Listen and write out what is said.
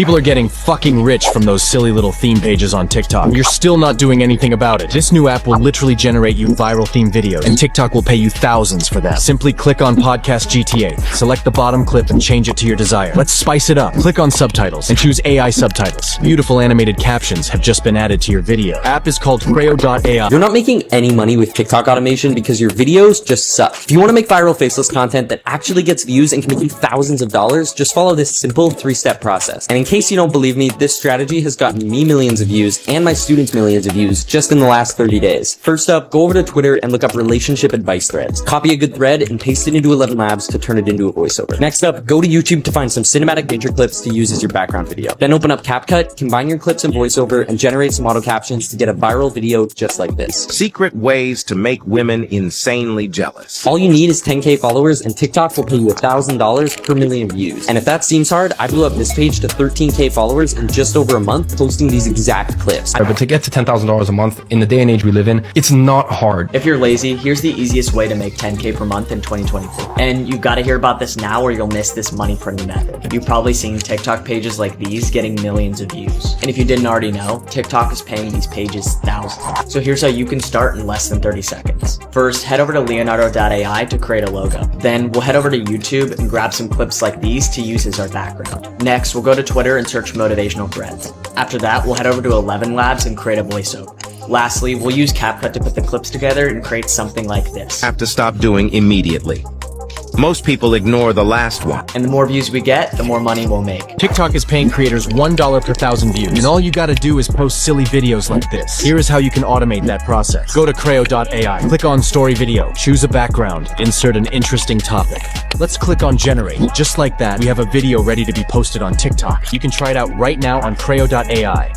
People are getting fucking rich from those silly little theme pages on TikTok. You're still not doing anything about it. This new app will literally generate you viral theme videos, and TikTok will pay you thousands for them. Simply click on Podcast GTA, select the bottom clip and change it to your desire. Let's spice it up. Click on subtitles and choose AI subtitles. Beautiful animated captions have just been added to your video. App is called Creo.ai. You're not making any money with TikTok automation because your videos just suck. If you want to make viral faceless content that actually gets views and can make you thousands of dollars, just follow this simple 3-step process. And in case you don't believe me, this strategy has gotten me millions of views and my students millions of views just in the last 30 days. First up, go over to Twitter and look up relationship advice threads. Copy a good thread and paste it into 11 Labs to turn it into a voiceover. Next up, go to YouTube to find some cinematic nature clips to use as your background video. Then open up CapCut, combine your clips and voiceover, and generate some auto captions to get a viral video just like this. Secret ways to make women insanely jealous. All you need is 10K followers and TikTok will pay you $1,000 per million views. And if that seems hard, I blew up this page to 13K followers in just over a month posting these exact clips. But to get to $10,000 a month in the day and age we live in, it's not hard. If you're lazy, here's the easiest way to make 10K per month in 2024. And you've got to hear about this now or you'll miss this money printing method. You've probably seen TikTok pages like these getting millions of views. And if you didn't already know, TikTok is paying these pages thousands. So here's how you can start in less than 30 seconds. First, head over to Leonardo.ai to create a logo. Then we'll head over to YouTube and grab some clips like these to use as our background. Next, we'll go to Twitter and search motivational threads. After that, we'll head over to 11 Labs and create a voiceover. Lastly, we'll use CapCut to put the clips together and create something like this. Have to stop doing immediately. Most people ignore the last one. And the more views we get, the more money we'll make. TikTok is paying creators $1 per 1,000 views, and all you gotta do is post silly videos like this. Here is how you can automate that process. Go to Creo.ai, click on Story Video, choose a background, insert an interesting topic. Let's click on Generate. Just like that, we have a video ready to be posted on TikTok. You can try it out right now on Creo.ai.